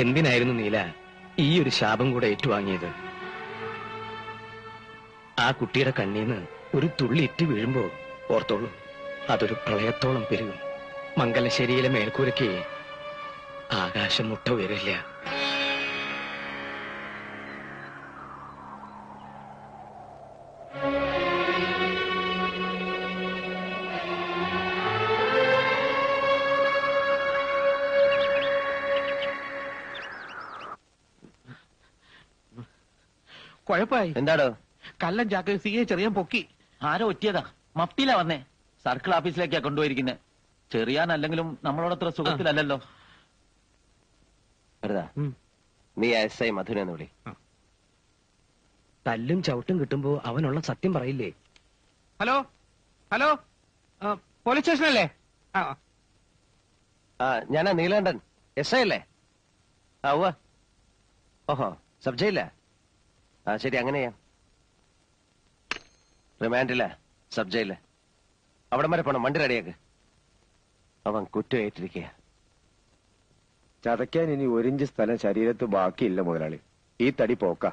എന്തിനായിരുന്നു നീല ഈ ഒരു ശാപം കൂടെ ഏറ്റുവാങ്ങിയത്? ആ കുട്ടിയുടെ കണ്ണീന്ന് ഒരു തുള്ളി ഇറ്റ് വീഴുമ്പോ ഓർത്തോളൂ, അതൊരു പ്രളയത്തോളം പെരുകും. മംഗലശ്ശേരിയിലെ മേൽക്കൂരയ്ക്ക് ആകാശം മുട്ട ഉയരില്ല. കുഴപ്പമായി. എന്താടോ? കല്ലൻ ചാക്ക് സിയെ ചെറിയാൻ പൊക്കി. ആരോ ഒറ്റിയതാ. മഫ്തിയിലാ വന്നേ. സർക്കിൾ ഓഫീസിലേക്കാ കൊണ്ടുപോയിരിക്കുന്നത്. ചെറിയാനല്ലെങ്കിലും നമ്മളോടത്ര സുഖത്തിലല്ലോ. നീ SI മധുനെ വിളി. തല്ലും ചവിട്ടും കിട്ടുമ്പോ അവനുള്ള സത്യം പറയില്ലേ? ഹലോ ഹലോ, പോലീസ് സ്റ്റേഷനല്ലേ? ഞാനാ നീലകണ്ഠൻ. SI അല്ലേ? ഓഹോ, സബ് ജയില. ശരി, അങ്ങനെയാ. റിമാൻഡില്ല, സബ് ജയില്. അവിടെ വരെ പോണം. വണ്ടി റെഡിയാക്ക്. അവൻ കുറ്റമേറ്റിരിക്കുക. ചതയ്ക്കാൻ ഇനി 1 ഇഞ്ച് സ്ഥലം ശരീരത്ത് ബാക്കിയില്ല മുതലാളി. ഈ തടി പോക്ക.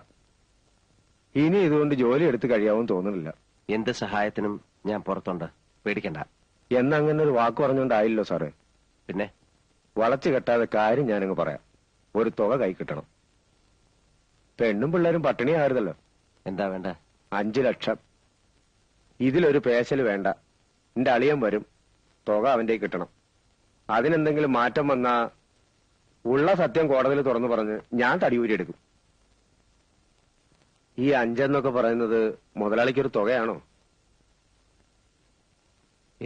ഇനി ഇതുകൊണ്ട് ജോലി എടുത്ത് കഴിയാവും തോന്നുന്നില്ല. എന്ത് സഹായത്തിനും ഞാൻ പുറത്തുണ്ട്, പേടിക്കണ്ട. എന്നങ്ങനെ ഒരു വാക്ക് പറഞ്ഞുകൊണ്ടായില്ലോ സാറേ. പിന്നെ വളച്ചു കെട്ടാതെ കാര്യം ഞാനങ്ങ് പറയാം. ഒരു തുക കൈ കിട്ടണം. പെണ്ണും പിള്ളേരും പട്ടിണിയായിരുന്നല്ലോ. എന്താ വേണ്ട? 5 ലക്ഷം. ഇതിലൊരു പേശൽ വേണ്ട. എന്റെ അളിയൻ വരും. തുക അവന്റെ കിട്ടണം. അതിനെന്തെങ്കിലും മാറ്റം വന്നാ ഉള്ള സത്യം കോടതിയിൽ തുറന്നു പറഞ്ഞ് ഞാൻ തടിയൂരിയെടുക്കും. ഈ 5 എന്നൊക്കെ പറയുന്നത് മുതലാളിക്കൊരു തുകയാണോ?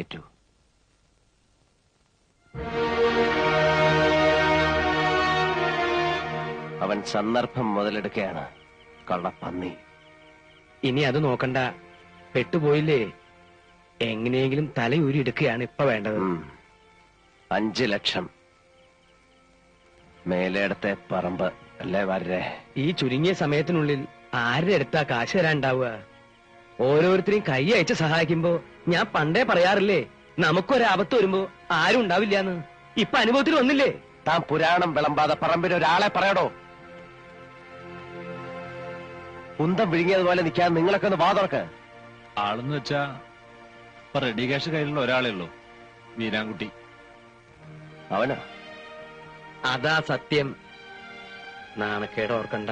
ഏറ്റു. അവൻ സന്ദർഭം മുതലെടുക്കുകയാണ്, കള്ളപ്പന്നി. ഇനി അത് നോക്കണ്ട, പെട്ടുപോയില്ലേ. എങ്ങനെയെങ്കിലും തലയൂരി എടുക്കുകയാണ് ഇപ്പൊ വേണ്ടത്. 5 ലക്ഷം. മേലെടുത്തെ പറമ്പ് അല്ലേ വരെ. ഈ ചുരുങ്ങിയ സമയത്തിനുള്ളിൽ ആരുടെ അടുത്താ കാശ് തരാണ്ടാവുക? ഓരോരുത്തരെയും കൈ അയച്ച് സഹായിക്കുമ്പോ ഞാൻ പണ്ടേ പറയാറില്ലേ, നമുക്കൊരാപത്ത് വരുമ്പോ ആരും ഉണ്ടാവില്ലാന്ന്. ഇപ്പൊ അനുഭവത്തിൽ വന്നില്ലേ? താൻ പുരാണം വിളമ്പാതെ പറമ്പിന് ഒരാളെ പറയടോ. കുന്തം വിഴുങ്ങിയതുപോലെ നിൽക്കാൻ നിങ്ങളൊക്കെ ഒന്ന് വാതുറക്ക്. ആളെന്ന് വെച്ചാ ഇപ്പൊ റെഡി ക്യാഷ് കയ്യിലുള്ള ഒരാളേ ഉള്ളൂ, വീരാൻകുട്ടി. അവനോ? അതാ സത്യം. നാണക്കേട് ഓർക്കണ്ട.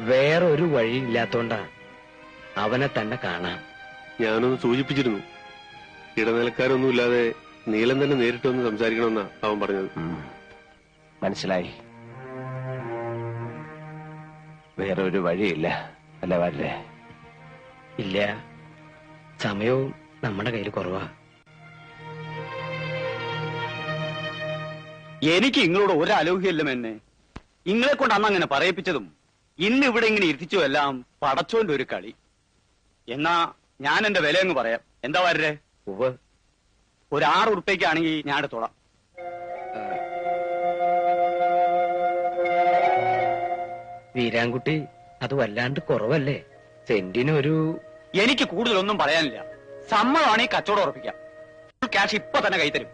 വേറൊരു വഴിയില്ലാത്തോണ്ടാ അവനെ തന്നെ കാണാം. ഞാനൊന്ന് സൂചിപ്പിച്ചിരുന്നു. ഇടനിലക്കാരൊന്നുമില്ലാതെ നീലൻ തന്നെ നേരിട്ട് വന്ന് സംസാരിക്കണമെന്നാ അവൻ പറഞ്ഞത്. മനസ്സിലായി. വേറൊരു വഴിയില്ല അല്ലേ വരേ? ഇല്ല, സമയവും നമ്മുടെ കയ്യിൽ കുറവാ. എനിക്ക് ഇങ്ങളോട് ഒരലോഹ്യല്ല എന്നെ. ഇങ്ങളെ കൊണ്ട് അന്ന് അങ്ങനെ പറയിപ്പിച്ചതും ഇന്ന് ഇവിടെ ഇങ്ങനെ ഇരുത്തിച്ചു എല്ലാം പടച്ചോന്റെ ഒരു കളി. എന്നാ ഞാൻ എന്റെ വില അങ്ങ് പറയാം. എന്താ വരേ? ഒരു 6 ഉറുപ്പ്യക്കാണെങ്കിൽ ഞാൻ എടുത്തോളാം. വീരാൻകുട്ടി, അത് വല്ലാണ്ട് കുറവല്ലേ? സെന്റിനൊരു... എനിക്ക് കൂടുതലൊന്നും പറയാനില്ല. സമ്മതമാണെങ്കിൽ കച്ചവടം ഉറപ്പിക്കാം. ക്യാഷ് ഇപ്പൊ തന്നെ കൈത്തരും.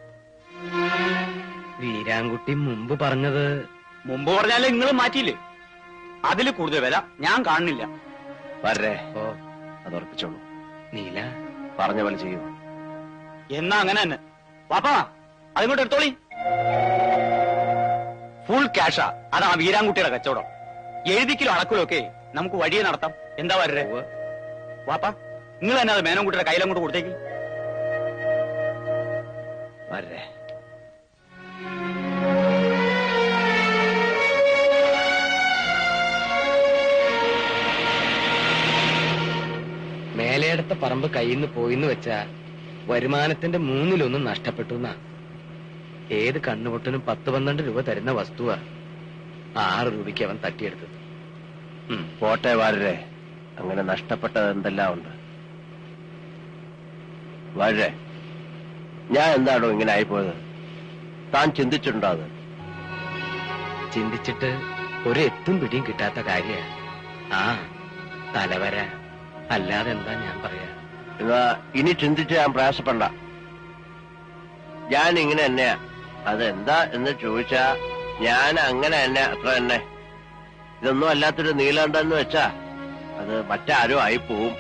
വീരാൻകുട്ടി മുമ്പ് പറഞ്ഞത്... മുമ്പ് പറഞ്ഞാലേ നിങ്ങളും മാറ്റിയില്ലേ? അതിൽ കൂടുതൽ വില ഞാൻ കാണുന്നില്ല. വരേ? അത് ഉറപ്പിച്ചോളൂ. നീല പറഞ്ഞ പോലെ ചെയ്യൂ. എന്നാ അങ്ങനെ തന്നെ. പാപ്പാ, അതിങ്ങോട്ട് എടുത്തോളി. ഫുൾ ക്യാഷാ. അതാ വീരാൻകുട്ടിയുടെ കച്ചവടം. എഴുതിക്കിലോ അളക്കിലോ ഒക്കെ നമുക്ക് വഴിയെ നടത്താം. എന്താ വരേ? വാപ്പാ, നിങ്ങൾ തന്നെ അത് മേനോൻകുട്ടിയുടെ കയ്യിലങ്ങോട്ട് കൊടുത്തേക്ക്. വരേ? മേലെടുത്ത പറമ്പ് കയ്യിൽ നിന്ന് പോയിന്ന് വെച്ചാ വരുമാനത്തിന്റെ 1/3 നഷ്ടപ്പെട്ടു എന്നാ. ഏത് കണ്ണുപൊട്ടനും 10-12 രൂപ തരുന്ന വസ്തുവാ 6 രൂപയ്ക്ക് അവൻ തട്ടിയെടുത്തത്. പോട്ടെ വരേ, അങ്ങനെ നഷ്ടപ്പെട്ടത് എന്തെല്ലാം ഉണ്ട്. വരേ, ഞാൻ എന്താണോ ഇങ്ങനെ ആയിപ്പോയത്? താൻ ചിന്തിച്ചിട്ടുണ്ടോ അത്? ചിന്തിച്ചിട്ട് ഒരു എത്തും പിടിയും കിട്ടാത്ത കാര്യ. തലവര അല്ലാതെ എന്താ ഞാൻ പറയാ? എന്നാ ഇനി ചിന്തിച്ച് ഞാൻ പ്രയാസപ്പെടണ്ട. ഞാൻ ഇങ്ങനെ തന്നെയാ. അതെന്താ എന്ന് ചോദിച്ചാ ഞാൻ അങ്ങനെ തന്നെ അത്ര തന്നെ. ഇതൊന്നും അല്ലാത്തൊരു നീലകണ്ഠന്ന് വെച്ചാ അത് മറ്റാരും ആയി പോവും.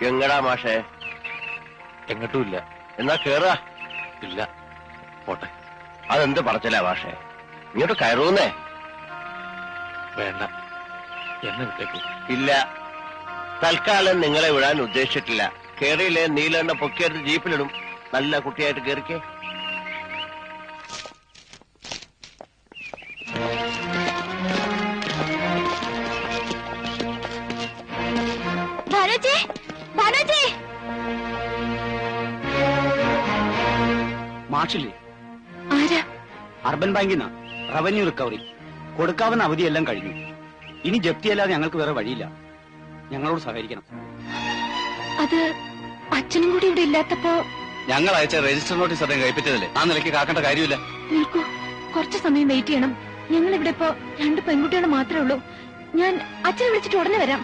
എങ്ങടാ മാഷേ? എങ്ങോട്ടും ഇല്ല. എന്നാ കേറുക. ഇല്ല, പോട്ടെ. അതെന്ത് പറച്ചില്ല മാഷേ? ഇങ്ങോട്ട് കയറൂന്നേ. വേണ്ട, എന്നെ വിട്ടേക്കൂ. ഇല്ല, തൽക്കാലം നിങ്ങളെ വിടാൻ ഉദ്ദേശിച്ചിട്ടില്ല. കേറിയില്ലേ നീലകണ്ഠ പൊക്കിയെടുത്ത് ജീപ്പിലിടും. നല്ല കുട്ടിയായിട്ട് കേറിക്കേ. മാഷില്ലേ? ആരാ? അർബൻ ബാങ്കിൽ നിന്നാ. Revenue recovery. കൊടുക്കാവുന്ന അവധിയെല്ലാം കഴിഞ്ഞു. ഇനി ജപ്തിയല്ലാതെ ഞങ്ങൾക്ക് വേറെ വഴിയില്ല. ഞങ്ങളോട് സഹകരിക്കണം. അത് അച്ഛനും കൂടി ഇവിടെ ഇല്ലാത്തപ്പോ ഞങ്ങൾ അയച്ച രജിസ്റ്റർ നോട്ടീസ് അദ്ദേഹം കൈപ്പറ്റിയതല്ലേ? ആ നിലയ്ക്ക് കാക്കേണ്ട കാര്യമില്ല. നിൽക്കൂ, കുറച്ചു സമയം വെയിറ്റ് ചെയ്യണം. ഞങ്ങൾ ഇവിടെ ഇപ്പോ 2 പെൺകുട്ടികൾ മാത്രമേ ഉള്ളൂ. ഞാൻ അച്ഛനെ വിളിച്ചിട്ട് ഉടനെ വരാം.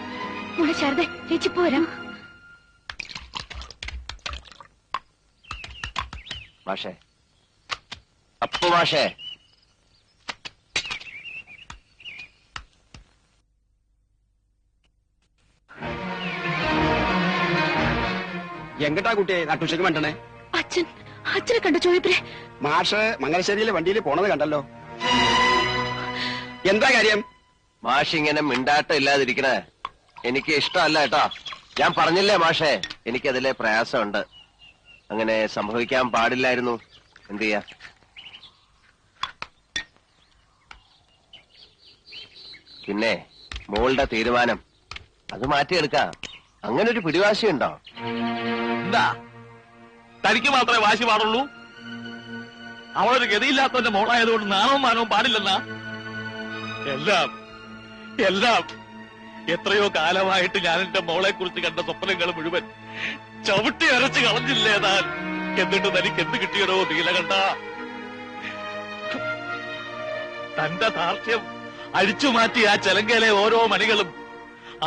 മോളെ ശാരദ, ചേച്ചിപ്പോ വരാം. മാഷേ, അപ്പു മാഷേ, എങ്ങട്ടാ കുട്ടിയെ നട്ടുച്ചയ്ക്ക് വേണ്ടണേ? അച്ഛനെ കണ്ട ചോദിപ്പേ? മാഷ് മംഗലശ്ശേരിയിലെ വണ്ടിയിൽ പോണത് കണ്ടല്ലോ. എന്താ കാര്യം? മാഷ് ഇങ്ങനെ മിണ്ടാട്ടം ഇല്ലാതിരിക്കണേ എനിക്ക് ഇഷ്ടമല്ല കേട്ടോ. ഞാൻ പറഞ്ഞില്ലേ മാഷേ, എനിക്കതിലെ പ്രയാസമുണ്ട്. അങ്ങനെ സംഭവിക്കാൻ പാടില്ലായിരുന്നു. എന്ത് ചെയ്യാ? പിന്നെ മോളുടെ തീരുമാനം അത് മാറ്റിയെടുക്കാം. അങ്ങനെ ഒരു പിടിവാശിയുണ്ടോ? എന്താ തനിക്ക് മാത്രമേ വാശി പാടുള്ളൂ? അവളൊരു ഗതിയില്ലാത്തവന്റെ മോളായതുകൊണ്ട് നാണവും മാനവും പാടില്ലെന്നാ? എല്ലാം എത്രയോ കാലമായിട്ട് ഞാൻ എന്റെ മോളെ കുറിച്ച് കണ്ട സ്വപ്നങ്ങൾ മുഴുവൻ ചവിട്ടി അരച്ച് കളഞ്ഞില്ലേ താൻ? എന്നിട്ട് തനിക്ക് എന്ത് കിട്ടിയടോ നീലകണ്ഠ? തന്റെ ധാർഷ്ട്യം അഴിച്ചു മാറ്റി ആ ചെലങ്കയിലെ ഓരോ മണികളും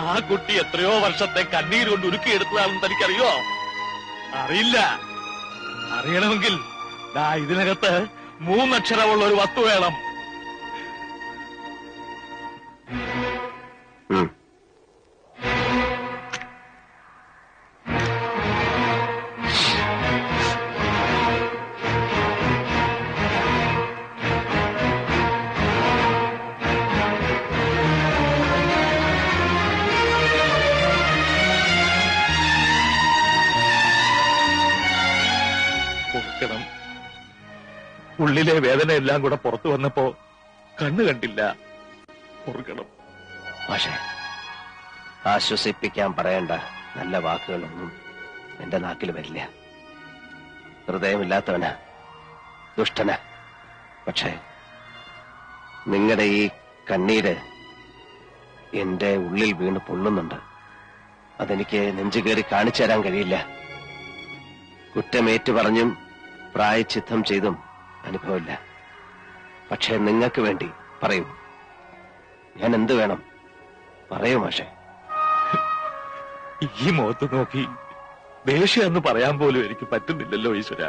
ആ കുട്ടി എത്രയോ വർഷത്തെ കണ്ണീര് കൊണ്ട് ഉരുക്കിയെടുത്തതാണെന്ന് തനിക്കറിയോ? അറിയില്ല. അറിയണമെങ്കിൽ ഇതിനകത്ത് 3 അക്ഷരമുള്ള ഒരു വസ്തു വേണം. പൊറുക്കണം. ഉള്ളിലെ വേദന എല്ലാം കൂടെ പുറത്തു വന്നപ്പോ കണ്ണു കണ്ടില്ല. പൊറുക്കണം. പക്ഷേ ആശ്വസിപ്പിക്കാൻ പറയേണ്ട നല്ല വാക്കുകളൊന്നും എന്റെ നാക്കിൽ വരില്ല. ഹൃദയമില്ലാത്തവനാ, ദുഷ്ടന. പക്ഷേ നിങ്ങളുടെ ഈ കണ്ണീര് എന്റെ ഉള്ളിൽ വീണ് പൊള്ളുന്നുണ്ട്. അതെനിക്ക് നെഞ്ചുകേറി കാണിച്ചു തരാൻ കഴിയില്ല. കുറ്റമേറ്റു പറഞ്ഞും പ്രായച്ചിത്തം ചെയ്തും അനുഭവമില്ല. പക്ഷേ നിങ്ങൾക്ക് വേണ്ടി പറയൂ, ഞാൻ എന്ത് വേണം പറയൂ മാഷേ. ഈ മുഖത്ത് നോക്കി ദേഷ്യം എന്ന് പറയാൻ പോലും എനിക്ക് പറ്റുന്നില്ലല്ലോ ഈശ്വര.